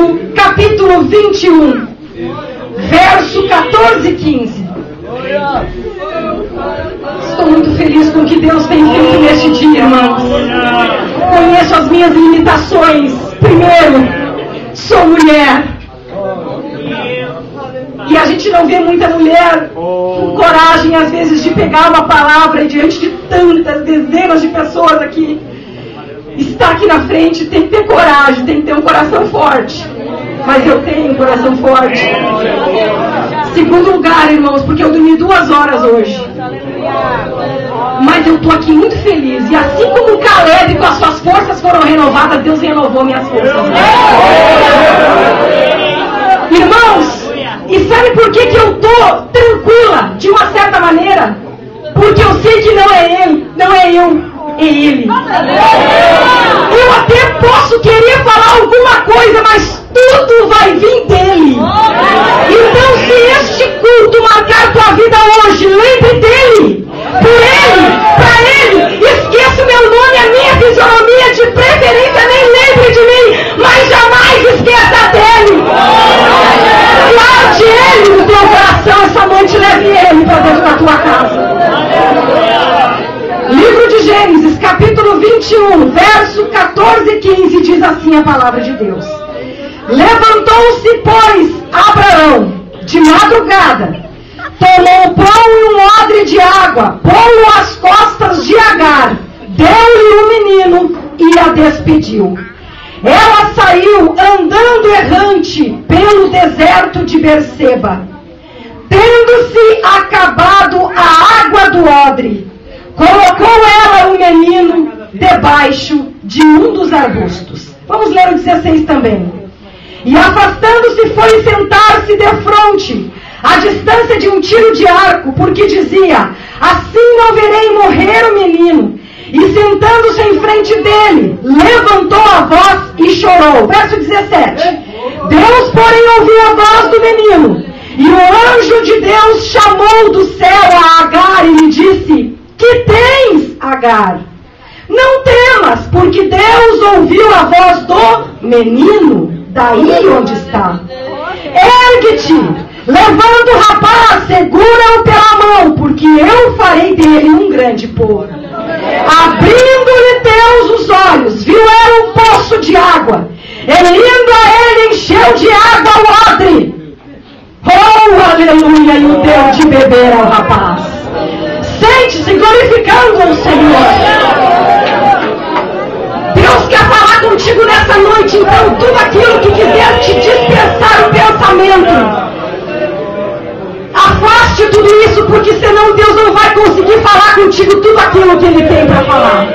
Êxodo capítulo 21, verso 14 e 15. Estou muito feliz com o que Deus tem feito neste dia, irmãos. Conheço as minhas limitações. Primeiro, sou mulher. E a gente não vê muita mulher com coragem, às vezes, de pegar uma palavra e diante de tantas dezenas de pessoas aqui. Estar aqui na frente, tem que ter coragem, tem que ter um coração forte. Mas eu tenho um coração forte. Segundo lugar, irmãos, porque eu dormi 2 horas hoje. Mas eu estou aqui muito feliz. E assim como o Caleb com as suas forças foram renovadas, Deus renovou minhas forças. Irmãos, e sabe por que eu estou tranquila, de uma certa maneira? Porque eu sei que não é ele, não é eu, é ele. Eu até posso querer falar alguma coisa, mas tudo vai vir dele. Então, se este culto marcar tua vida hoje, lembre dele, por ele, para ele. Esqueça o meu nome, a minha fisionomia, de preferência nem lembre de mim, mas jamais esqueça dele. Guarde ele no teu coração, essa noite leve ele para dentro da tua casa. Livro de Gênesis, capítulo 21, verso 14 e 15, diz assim a palavra de Deus. Levantou-se, pois, Abraão, de madrugada, tomou pão e um odre de água, pô-o às costas de Agar, deu-lhe o menino e a despediu. Ela saiu andando errante pelo deserto de Berseba. Tendo-se acabado a água do odre, colocou ela o menino debaixo de um dos arbustos. Vamos ler o 16 também. E afastando-se foi sentar-se defronte, à distância de um tiro de arco, porque dizia, assim não verei morrer o menino. E sentando-se em frente dele, levantou a voz e chorou. Verso 17. Deus, porém, ouviu a voz do menino, e o anjo de Deus chamou do céu a Agar e lhe disse, que tens, Agar? Não temas, porque Deus ouviu a voz do menino, daí onde está. Ergue-te, levanta o rapaz, segura-o pela mão, porque eu farei dele um grande povo. Abrindo-lhe Deus os olhos, viu era um poço de água. Indo a ele, encheu de água o odre. Oh, aleluia, e o deu de beber ao rapaz. Sente-se glorificando o Senhor. Deus quer falar contigo nessa noite, então tudo aquilo que quiser te dispersar o pensamento, afaste tudo isso, porque senão Deus não vai conseguir falar contigo tudo aquilo que Ele tem para falar.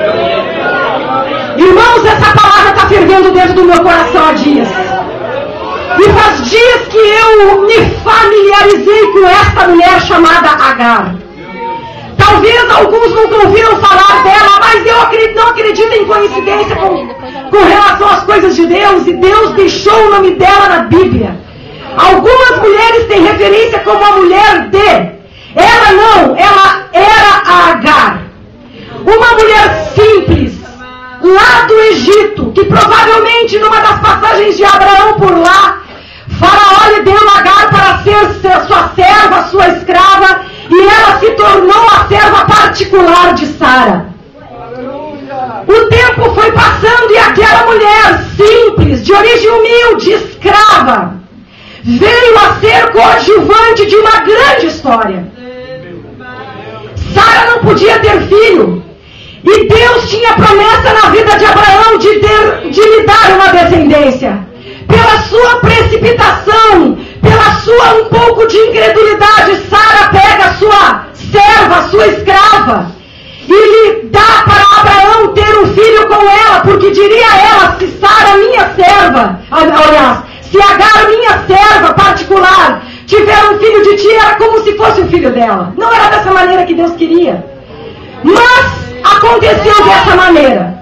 Irmãos, essa palavra está fervendo dentro do meu coração há dias. E faz dias que eu me familiarizei com esta mulher chamada Agar. Talvez alguns nunca ouviram falar dela, mas eu não acredito em coincidência com relação às coisas de Deus, e Deus deixou o nome dela na Bíblia. Algumas mulheres têm referência como a mulher de. Ela não, ela era a Agar. Uma mulher simples, lá do Egito, que provavelmente numa das passagens de Abraão por lá, Faraó lhe deu Agar para ser sua serva, sua escrava, e ela se tornou a serva particular de Sara. O tempo foi passando e aquela mulher simples, de origem humilde, escrava, veio a ser coadjuvante de uma grande história. Sara não podia ter filho, e Deus tinha promessa na vida de Abraão de lhe dar uma descendência. Pela sua precipitação, pela sua um pouco de incredulidade, Sara pega a sua serva, a sua escrava, e lhe dá para Abraão ter um filho com ela, porque diria ela, se Sara, minha serva, aliás, se Agar, minha serva particular, tiver um filho de ti, era como se fosse o filho dela. Não era dessa maneira que Deus queria. Mas aconteceu dessa maneira.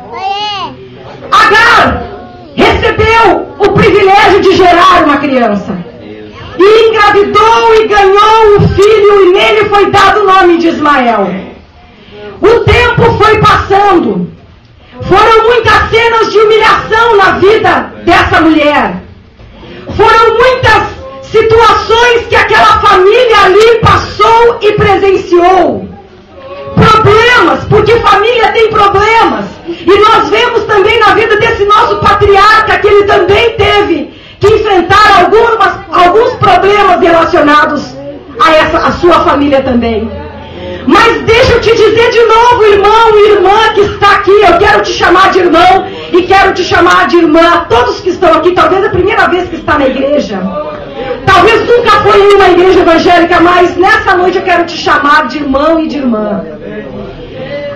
Agar recebeu o privilégio de gerar uma criança. E engravidou e ganhou um filho, e nele foi dado o nome de Ismael. O tempo foi passando. Foram muitas cenas de humilhação na vida dessa mulher. muitas situações que aquela família ali passou e presenciou. Problemas, porque família tem problemas. E nós vemos também na vida desse nosso patriarca que ele também teve que enfrentar alguns problemas relacionados a sua família também. Mas deixa eu te dizer de novo, irmão e irmã que está aqui, eu quero te chamar de irmão e quero te chamar de irmã, a todos que estão aqui, talvez é a primeira vez que está na igreja, talvez nunca foi em uma igreja evangélica, mas nessa noite eu quero te chamar de irmão e de irmã.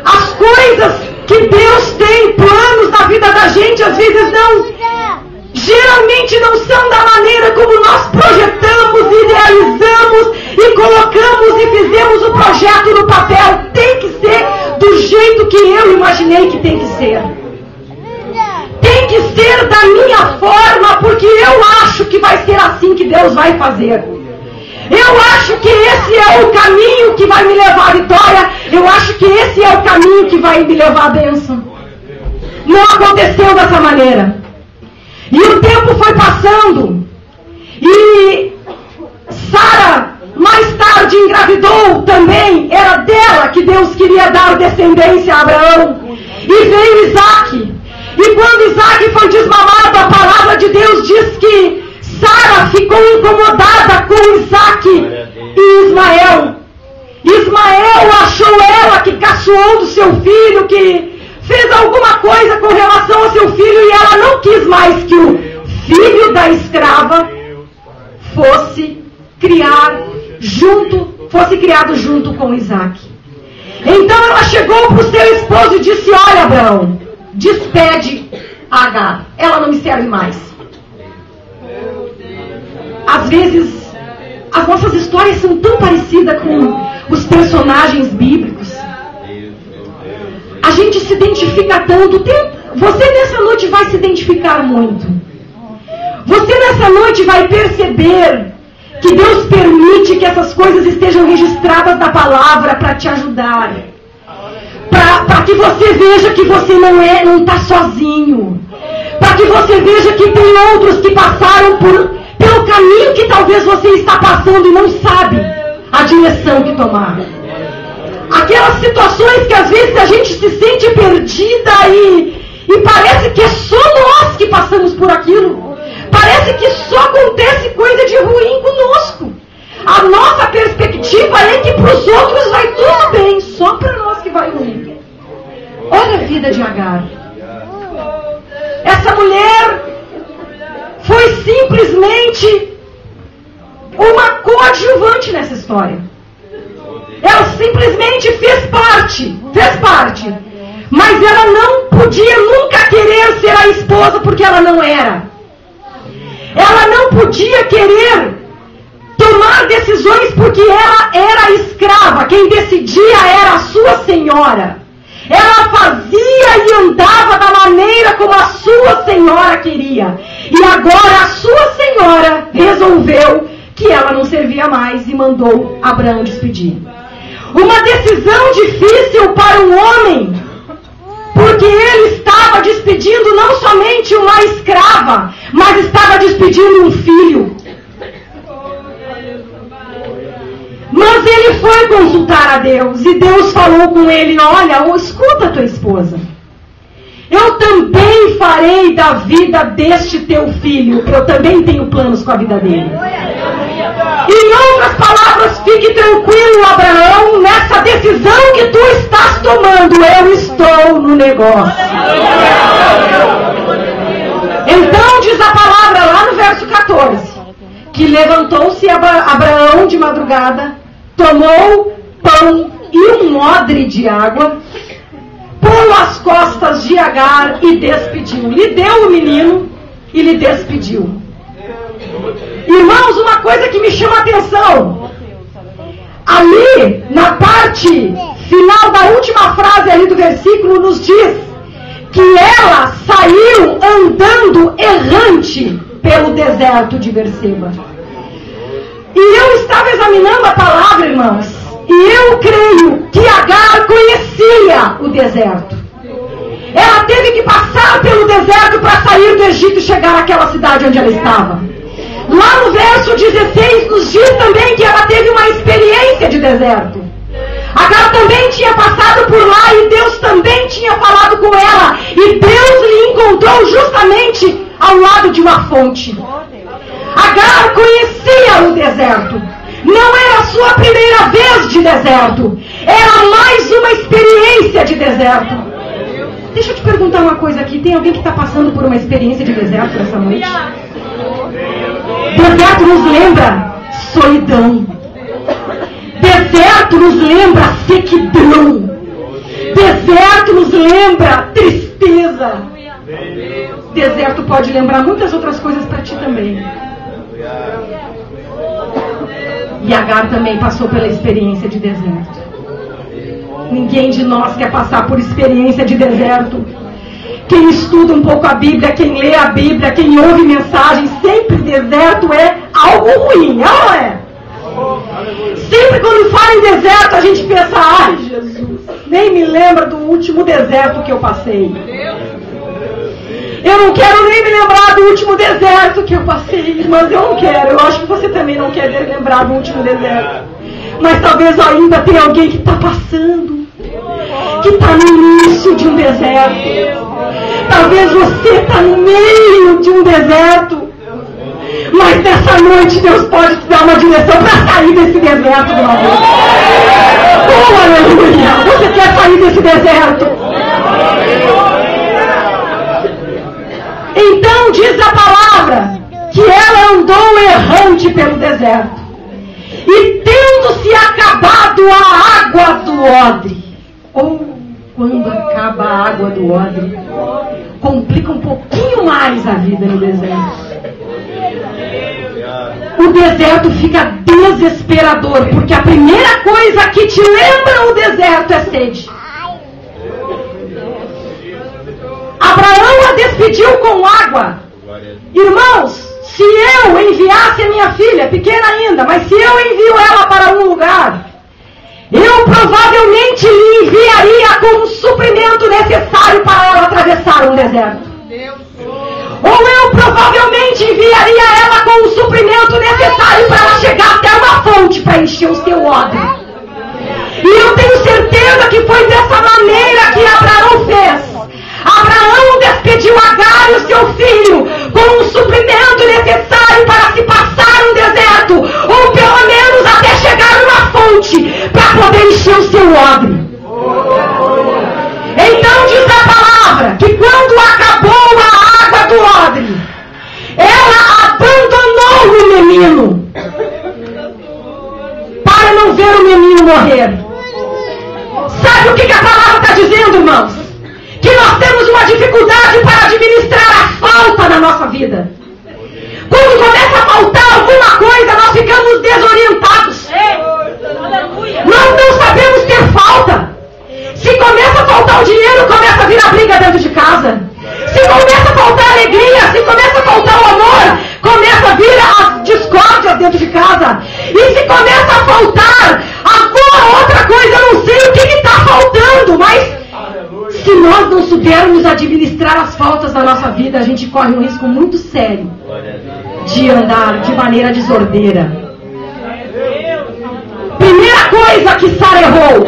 As coisas que Deus tem, planos na vida da gente, às vezes geralmente não são da maneira como nós projetamos, idealizamos e colocamos e fizemos o projeto no papel. Tem que ser do jeito que eu imaginei que tem que ser. Tem que ser da minha forma, porque eu acho que vai ser assim que Deus vai fazer. Eu acho que esse é o caminho que vai me levar à vitória. Eu acho que esse é o caminho que vai me levar à bênção. Não aconteceu dessa maneira. E o tempo foi passando. E Sara mais tarde engravidou também. Era dela que Deus queria dar descendência a Abraão. E veio Isaque. E quando Isaque foi desmamado, a palavra de Deus diz que Sara ficou incomodada com Isaque e Ismael. Ismael achou ela que caçoou do seu filho, que fez alguma coisa com relação ao seu filho, e ela não quis mais que o filho da escrava fosse criado junto com Isaque. Então ela chegou para o seu esposo e disse: olha, Abraão, despede Agar, ela não me serve mais. Às vezes, as nossas histórias são tão parecidas com os personagens bíblicos. A gente se identifica tanto. Você nessa noite vai se identificar muito. Você nessa noite vai perceber que Deus permite que essas coisas estejam registradas na palavra para te ajudar. Para que você veja que você não está sozinho. Para que você veja que tem outros que passaram pelo caminho que talvez você está passando e não sabe a direção que tomar. Aquelas situações que às vezes a gente se sente perdida e parece que é só nós que passamos por aquilo. Parece que só acontece coisa de ruim conosco. A nossa perspectiva é que para os outros vai tudo bem, só para nós que vai ruim. Olha a vida de Agar. Essa mulher foi simplesmente uma coadjuvante nessa história. Ela simplesmente fez parte. Mas ela não podia nunca querer ser a esposa porque ela não era. Ela não podia querer tomar decisões porque ela era escrava. Quem decidia era a sua senhora. Ela fazia e andava da maneira como a sua senhora queria. E agora a sua senhora resolveu que ela não servia mais e mandou Abraão despedir. Uma decisão difícil para um homem, porque ele estava despedindo não somente uma escrava, mas estava despedindo um filho. Mas ele foi consultar a Deus, e Deus falou com ele: olha, escuta a tua esposa. Eu também farei da vida deste teu filho, eu também tenho planos com a vida dele. Em outras palavras, fique tranquilo, Abraão, nessa decisão que tu estás tomando, eu estou no negócio. Então diz a palavra lá no verso 14, que levantou-se Abraão de madrugada, tomou pão e um odre de água, pôs as costas de Agar e despediu. Lhe deu o menino e lhe despediu. Irmãos, uma coisa que me chama a atenção, ali na parte final da última frase ali do versículo, nos diz que ela saiu andando errante pelo deserto de Berseba. E eu estava examinando a palavra, irmãos, e eu creio que Agar conhecia o deserto. Ela teve que passar pelo deserto para sair do Egito e chegar àquela cidade onde ela estava. Lá no verso 16 nos diz também que ela teve uma experiência de deserto. Agar também tinha passado por lá e Deus também tinha falado com ela. E Deus lhe encontrou justamente ao lado de uma fonte. Agar conhecia o deserto. Não era a sua primeira vez de deserto. Era mais uma experiência de deserto. Deixa eu te perguntar uma coisa aqui. Tem alguém que está passando por uma experiência de deserto nessa noite? Deserto nos lembra solidão. Deserto nos lembra sequidão. Deserto nos lembra tristeza. Deserto pode lembrar muitas outras coisas para ti também. E Agar também passou pela experiência de deserto. Ninguém de nós quer passar por experiência de deserto. Quem estuda um pouco a Bíblia, quem lê a Bíblia, quem ouve mensagens, sempre deserto é algo ruim, não é? Sempre quando fala em deserto a gente pensa, ai Jesus, nem me lembra do último deserto que eu passei. Eu não quero nem me lembrar do último deserto que eu passei, mas eu não quero. Eu acho que você também não quer lembrar do último deserto. Mas talvez ainda tenha alguém que está passando, que está no início de um deserto. Talvez você está no meio de um deserto. Mas nessa noite Deus pode te dar uma direção para sair desse deserto, meu amor. Oh, aleluia! Você quer sair desse deserto? Então diz a palavra que ela andou errante pelo deserto. E tendo-se acabado a água do odre. Ou quando acaba a água do odre, complica um pouquinho mais a vida no deserto. O deserto fica desesperador, porque a primeira coisa que te lembra o deserto é sede. Abraão a despediu com água. Irmãos, se eu enviasse a minha filha, pequena ainda, mas se eu envio ela para um lugar, eu provavelmente lhe enviaria com um suprimento necessário para ela atravessar um deserto. Ou eu provavelmente enviaria ela com um suprimento necessário para ela chegar até uma fonte para encher o seu odre. E eu tenho certeza que foi dessa maneira que Abraão fez. Abraão despediu Agar e o seu filho com um suprimento necessário para se passar um deserto, ou pelo menos até chegar numa fonte para poder encher o seu odre. Então diz a palavra que quando acabou a água do odre, ela abandonou o menino para não ver o menino morrer. Sabe o que a palavra está dizendo, irmãos? Que nós temos uma dificuldade para administrar a falta na nossa vida. Quando começa a faltar alguma coisa, nós ficamos desorientados. Nós não sabemos ter falta. Se começa a faltar o dinheiro, começa a vir a briga dentro de casa. Se começa a faltar alegria, se começa a faltar o amor, começa a vir as discórdias dentro de casa. E se começa a faltar alguma outra coisa, eu não sei o que está faltando, mas se nós não soubermos administrar as faltas da nossa vida, a gente corre um risco muito sério de andar de maneira desordeira. Primeira coisa que Sara errou: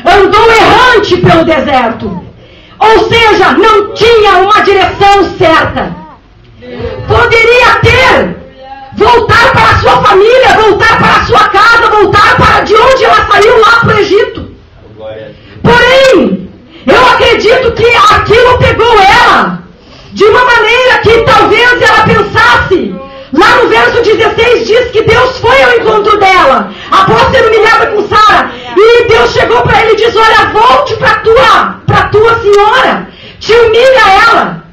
andou errante pelo deserto. Ou seja, não tinha uma direção certa. Poderia ter, voltar para a sua família, voltar para a sua casa, voltar para de onde ela saiu, lá para o Egito. Porém, eu acredito que aquilo pegou ela de uma maneira que talvez ela pensasse. Lá no verso 16 diz que Deus foi ao encontro dela após ser humilhada com Sara. E Deus chegou para ele e disse: olha, volte para tua senhora, te humilha ela.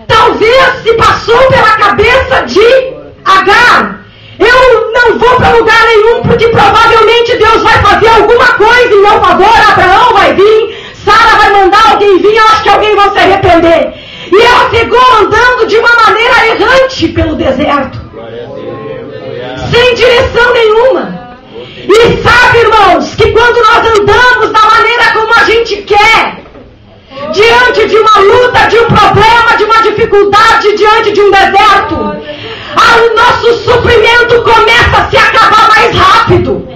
Talvez se passou pela cabeça de Agar: eu não vou para lugar nenhum, porque provavelmente Deus vai fazer alguma coisa em meu favor. Abraão vai vir, Sara vai mandar alguém vir, eu acho que alguém vai se arrepender. E ela pegou andando de uma maneira errante pelo deserto, sem direção nenhuma. E sabe, irmãos, que quando nós andamos da maneira como a gente quer, diante de uma luta, de um problema, de uma dificuldade, diante de um deserto, o nosso nosso suprimento começa a se acabar mais rápido.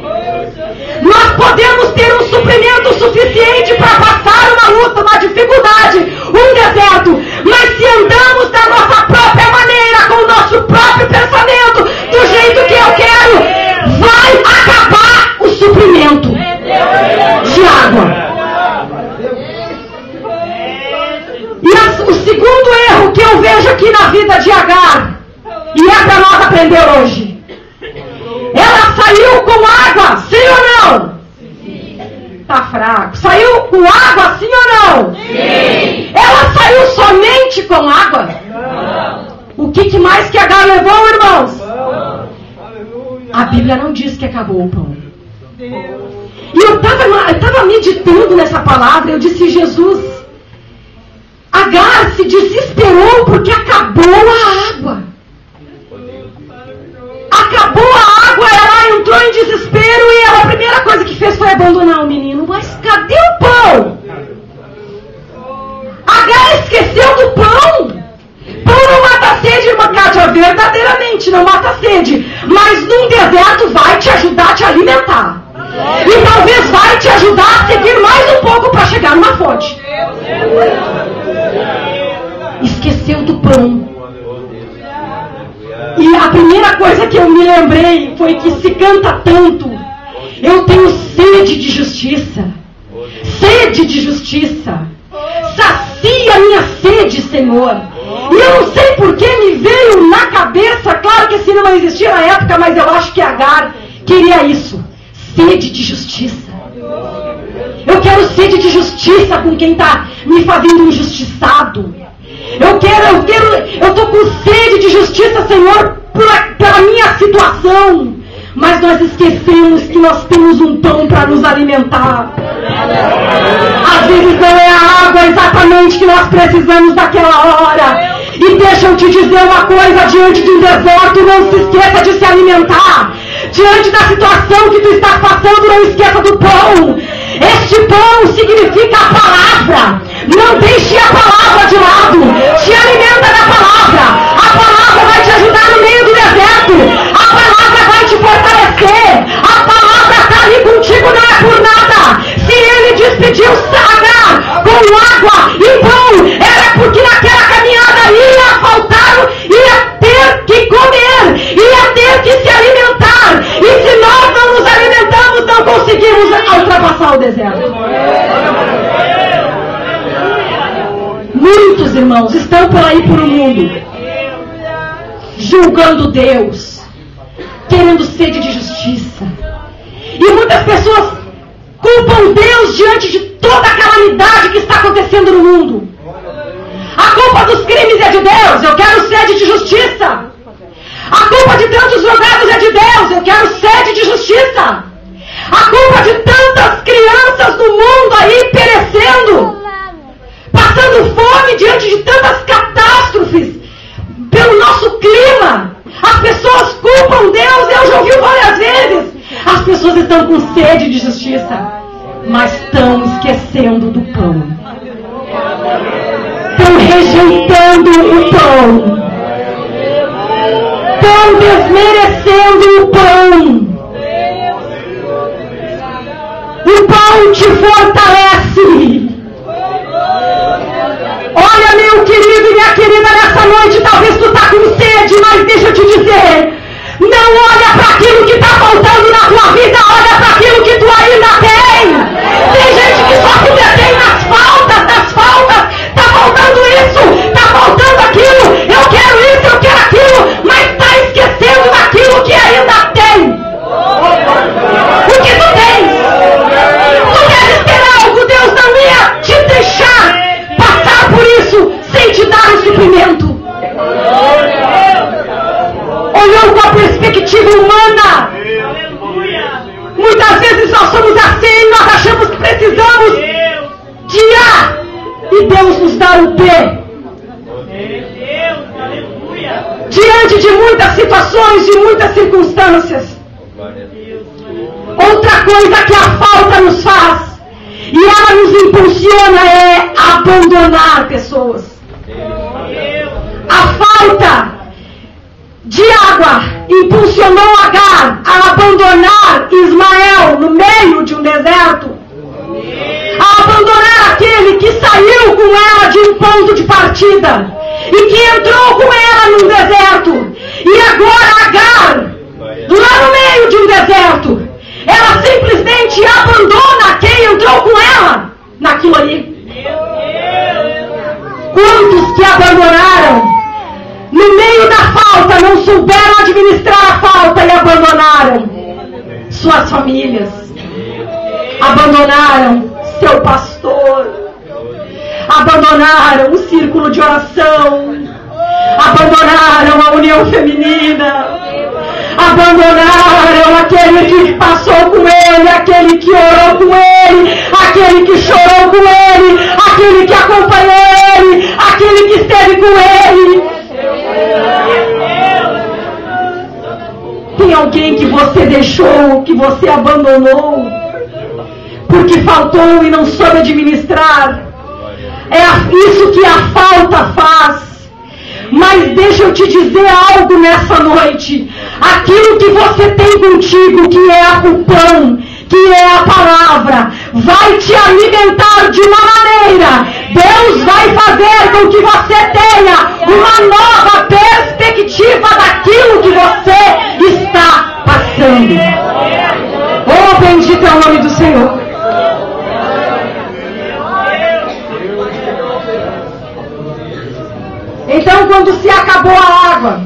Nós podemos ter um suprimento suficiente para passar uma luta, uma dificuldade, um deserto, mas se andamos da nossa própria maneira, com o nosso próprio pensamento, do jeito que eu quero, vai acabar o suprimento de água. E o segundo erro que eu vejo aqui na vida de Agar, e é para nós aprender hoje, ela saiu com água, sim ou não? Sim. Tá fraco. Saiu com água, sim ou não? Sim. Ela saiu somente com água? Não. O que mais que Agar levou, irmãos? Não. A Bíblia não diz que acabou o pão. E eu estava meditando nessa palavra, eu disse, Jesus, Agar se desesperou porque acabou a água. Acabou a água, ela entrou em desespero e ela, a primeira coisa que fez foi abandonar o menino. Mas cadê o pão? Agar esqueceu do pão. Pão não mata a sede, irmã Kátia, verdadeiramente não mata a sede. Mas num deserto vai te ajudar a te alimentar. E talvez vai te ajudar a seguir mais um pouco para chegar numa fonte. Esqueceu do pão. E a primeira coisa que eu me lembrei foi que se canta tanto, eu tenho sede de justiça. Sede de justiça. Sacia minha sede, Senhor. E eu não sei por que me veio na cabeça, claro que assim não existia na época, mas eu acho que Agar queria isso. Sede de justiça. Eu quero sede de justiça com quem está me fazendo injustiçado. Eu estou com sede de justiça, Senhor, pela minha situação. Mas nós esquecemos que nós temos um pão para nos alimentar. Às vezes não é a água exatamente que nós precisamos daquela hora. E deixa eu te dizer uma coisa, diante de um deserto, não se esqueça de se alimentar. Diante da situação que tu estás passando, não esqueça do pão. Este pão significa a palavra. Não deixe a palavra de lado. Te alimenta da palavra. A palavra vai te ajudar no meio do deserto. A palavra vai te fortalecer. A palavra está ali contigo, não é por nada. Se ele despediu Agar com água e pão, era porque naquela caminhada ia faltar, ia ter que comer, ia ter que se alimentar. E se nós não nos alimentamos, não conseguimos ultrapassar o deserto. Muitos irmãos estão por aí por o mundo, julgando Deus, querendo sede de justiça. E muitas pessoas culpam Deus diante de toda a calamidade que está acontecendo no mundo. A culpa dos crimes é de Deus, eu quero sede de justiça. A culpa de tantos drogados é de Deus, eu quero sede de justiça. A culpa de tantas crianças no mundo aí perecendo, passando fome diante de tantas catástrofes, pelo nosso clima. As pessoas culpam Deus, eu já ouvi várias vezes. As pessoas estão com sede de justiça, mas estão esquecendo do pão. Estão rejeitando o pão. Estão desmerecendo o pão. O pão te fortalece. Olha, meu querido e minha querida, nessa noite talvez tu está com sede, mas deixa eu te dizer, não olha para aquilo que está faltando na tua vida, olha para aquilo que tu ainda tem. Tem gente que só se detém nas faltas, está faltando isso, está faltando aquilo, eu quero isso, eu quero aquilo, mas está esquecendo daquilo que ainda tem. O que tu tens? Tu deves ter algo, Deus não ia te deixar passar por isso sem te dar o suprimento. Olhando com a perspectiva humana, muitas vezes nós somos assim, nós achamos que precisamos de A e Deus nos dá o B. Diante de muitas situações, de muitas circunstâncias. Outra coisa que a falta nos faz, e ela nos impulsiona, é abandonar pessoas. A falta de água impulsionou Agar a abandonar Ismael no meio de um deserto, a abandonar aquele que saiu com ela de um ponto de partida e que entrou com ela num deserto, e agora Agar, lá no meio de um deserto, ela simplesmente abandona quem entrou com ela naquilo ali. Quantos que abandonaram no meio da falta, não souberam administrar a falta e abandonaram suas famílias, abandonaram seu pastor, abandonaram o círculo de oração, abandonaram a união feminina, abandonaram aquele que passou com ele, aquele que orou com ele, aquele que chorou com ele, aquele que acompanhou ele, aquele que esteve com ele. Tem alguém que você deixou, que você abandonou, porque faltou e não soube administrar. É isso que a falta faz. Mas deixa eu te dizer algo nessa noite. Aquilo que você tem contigo, que é o pão, que é a palavra, vai te alimentar de uma maneira. Deus vai fazer com que você tenha uma nova perspectiva daquilo que você está passando. Oh, bendito é o nome do Senhor. Então, quando se acabou a água,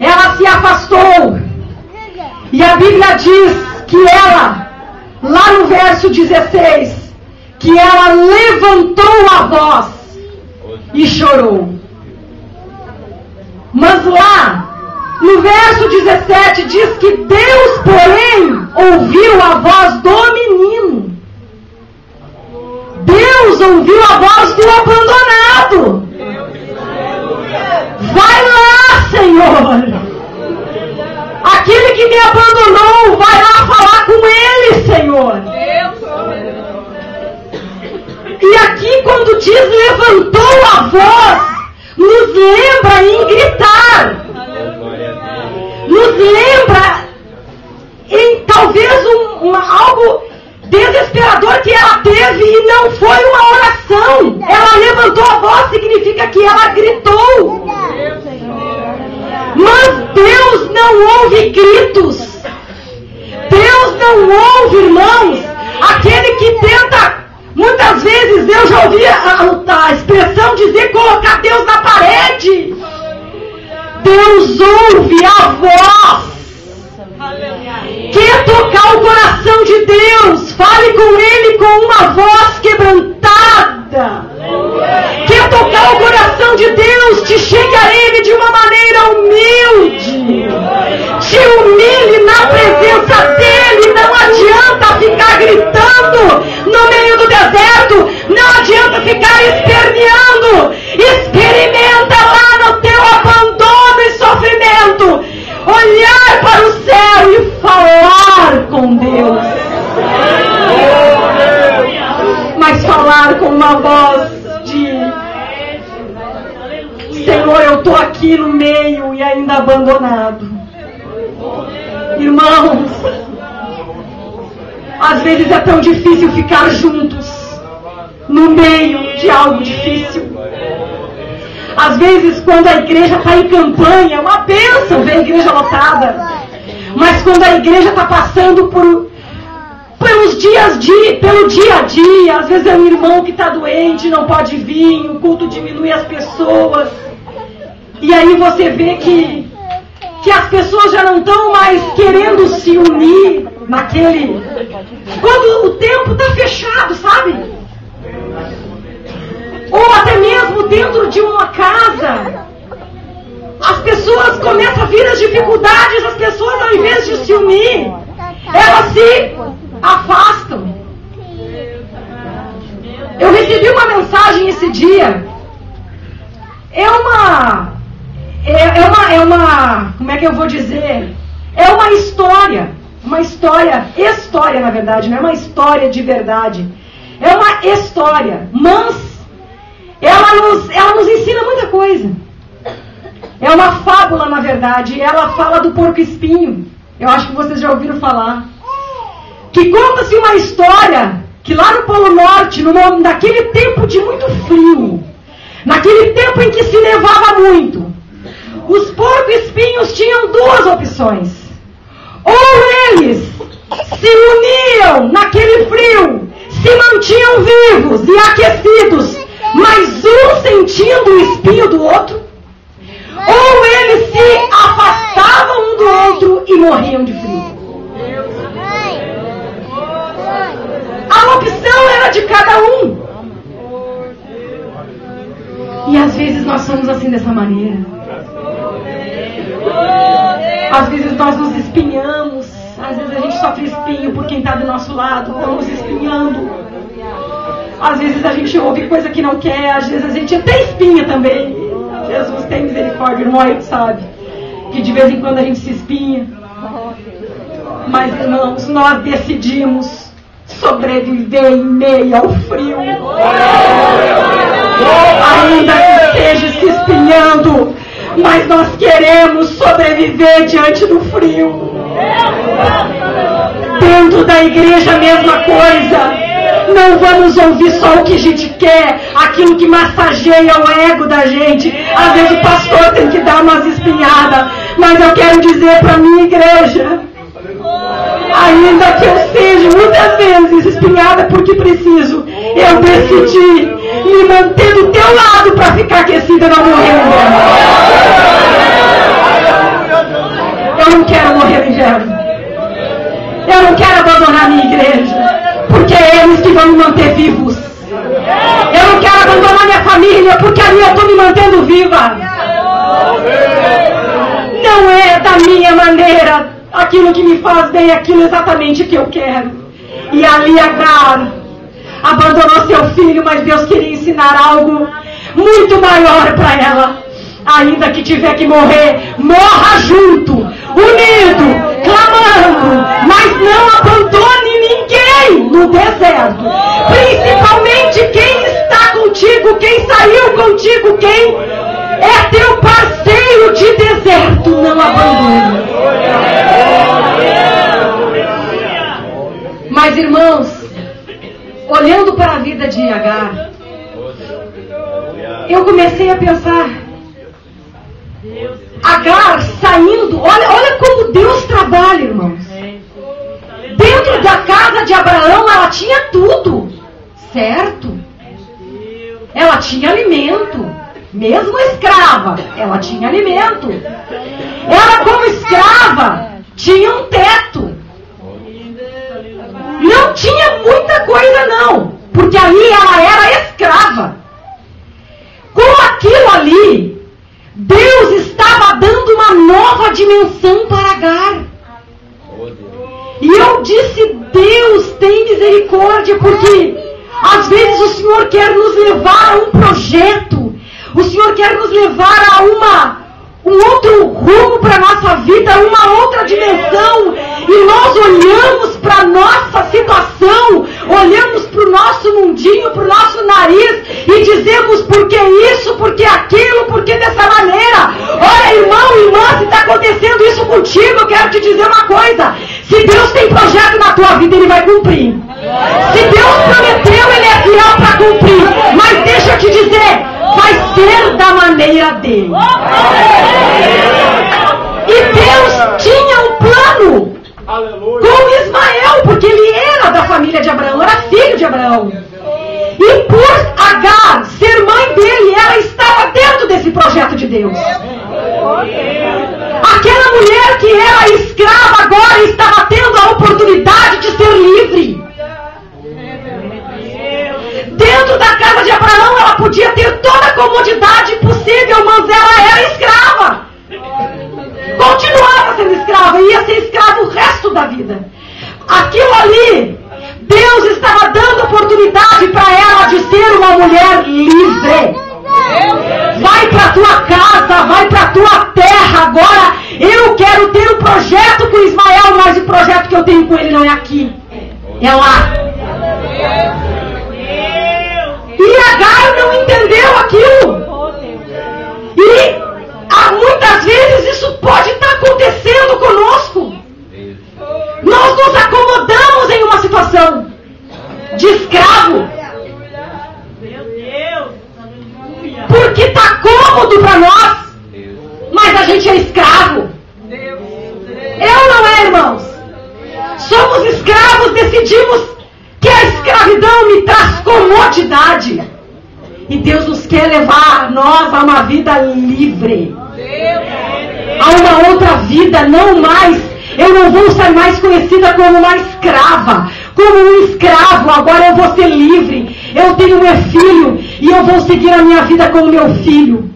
ela se afastou. E a Bíblia diz que ela, lá no verso 16, que ela levantou a voz e chorou. Mas lá, no verso 17, diz que Deus, porém, ouviu a voz do menino. Deus ouviu a voz do abandonado. Vai lá, Senhor. Aquele que me abandonou, vai lá falar com ele, Senhor. E aqui, quando diz levantou a voz, nos lembra em gritar. Nos lembra em talvez algo desesperador que ela teve, e não foi uma oração. Ela levantou a voz, significa que ela gritou. Mas Deus não ouve gritos. Deus não ouve, irmãos, aquele que tenta, muitas vezes eu já ouvi a expressão dizer colocar Deus na parede. Deus ouve a voz. Quer tocar o coração de Deus? Fale com Ele com uma voz quebrantada. Quer tocar o coração de Deus? Te chegue a Ele de uma maneira humilde. Te humilhe na presença dEle. Não adianta ficar gritando no meio do deserto. Não adianta ficar esperneando. Experimenta lá no teu abandono e sofrimento. Olhar para o céu e falar com Deus. Mas falar com uma voz de Senhor, eu estou aqui no meio e ainda abandonado. Irmãos, às vezes é tão difícil ficar juntos no meio de algo difícil. Às vezes, quando a igreja está em campanha, é uma bênção ver a igreja lotada. Mas quando a igreja está passando pelo dia a dia, às vezes é um irmão que está doente, não pode vir, o culto diminui as pessoas. E aí você vê que as pessoas já não estão mais querendo se unir naquele... Quando o tempo está fechado, sabe? Ou até mesmo dentro de uma casa, as pessoas começam a vir as dificuldades, as pessoas, ao invés de se unir, elas se afastam. Eu recebi uma mensagem esse dia. É uma, como é que eu vou dizer? É uma história na verdade, não é uma história de verdade. É uma história, mas ela nos ensina muita coisa. É uma fábula, na verdade. Ela fala do porco-espinho. Eu acho que vocês já ouviram falar. Que conta-se uma história que lá no Polo Norte, naquele tempo de muito frio, naquele tempo em que se nevava muito, os porco-espinhos tinham duas opções. Ou eles se uniam naquele frio, se mantinham vivos e aquecidos, mas um sentindo o espinho do outro, ou eles se afastavam um do outro e morriam de frio. A opção era de cada um. E às vezes nós somos assim dessa maneira. Às vezes nós nos espinhamos. Às vezes a gente sofre espinho por quem está do nosso lado, estamos espinhando. Às vezes a gente ouve coisa que não quer, às vezes a gente até espinha também. Jesus tem misericórdia, irmão, aí sabe que de vez em quando a gente se espinha. Mas, irmãos, nós decidimos sobreviver em meio ao frio. Ainda que esteja se espinhando, mas nós queremos sobreviver diante do frio. Dentro da igreja, a mesma coisa. Não vamos ouvir só o que a gente quer, aquilo que massageia o ego da gente. Às vezes o pastor tem que dar umas espinhadas, mas eu quero dizer para a minha igreja, ainda que eu seja muitas vezes espinhada porque preciso, eu decidi me manter do teu lado para ficar aquecida e não morrer no inverno. Eu não quero morrer no inverno. Eu não quero abandonar a minha igreja, porque é eles que vão me manter vivos. Eu não quero abandonar minha família, porque ali eu estou me mantendo viva. Não é da minha maneira aquilo que me faz bem, aquilo exatamente que eu quero. E ali Agar abandonou seu filho, mas Deus queria ensinar algo muito maior para ela. Ainda que tiver que morrer, morra junto, unido, clamando, mas não abandone ninguém no deserto. Principalmente quem está contigo, quem saiu contigo, quem é teu parceiro de deserto, não abandone. Mas, irmãos, olhando para a vida de Agar, eu comecei a pensar, Agar saindo, olha como Deus trabalha, irmãos. Dentro da casa de Abraão ela tinha tudo, certo? Ela tinha alimento, mesmo escrava, ela tinha alimento. Ela, como escrava, tinha um teto. Não tinha muita coisa não, porque ali ela era escrava. Com aquilo ali, Deus estava dando uma nova dimensão para Agar. E eu disse, Deus tem misericórdia, porque às vezes o Senhor quer nos levar a um projeto, o Senhor quer nos levar a um outro rumo para a nossa vida, uma outra dimensão, e nós olhamos para a nossa situação, olhamos para o nosso mundinho, para o nosso nariz, e dizemos, por que isso, por que aquilo, por que dessa maneira? Olha, irmão, irmã, se está acontecendo isso contigo, eu quero te dizer uma coisa, se Deus tem projeto na tua vida, Ele vai cumprir. Se Deus prometeu, Ele é fiel para cumprir, mas deixa eu te dizer, vai ser da maneira dele. E Deus tinha um plano com Ismael, porque ele era da família de Abraão, era filho de Abraão. E por Agar ser mãe dele, ela estava dentro desse projeto de Deus. Aquela mulher que era escrava agora estava tendo a oportunidade de ser livre. Dentro da casa de Abraão ela podia ter toda a comodidade possível, mas ela era escrava. Continuava sendo escrava, ia ser escrava o resto da vida. Aquilo ali, Deus estava dando oportunidade para ela de ser uma mulher livre. Vai para a tua casa, vai para a tua terra agora. Eu quero ter um projeto com Ismael, mas o projeto que eu tenho com ele não é aqui, é lá. E Agar não entendeu aquilo. E porque está cômodo para nós, mas a gente é escravo. Eu não é, irmãos? Somos escravos, decidimos que a escravidão me traz comodidade. E Deus nos quer levar nós a uma vida livre. A uma outra vida, não mais. Eu não vou ser mais conhecida como uma escrava, como um escravo. Agora eu vou ser livre. Eu tenho meu filho e eu vou seguir a minha vida como meu filho.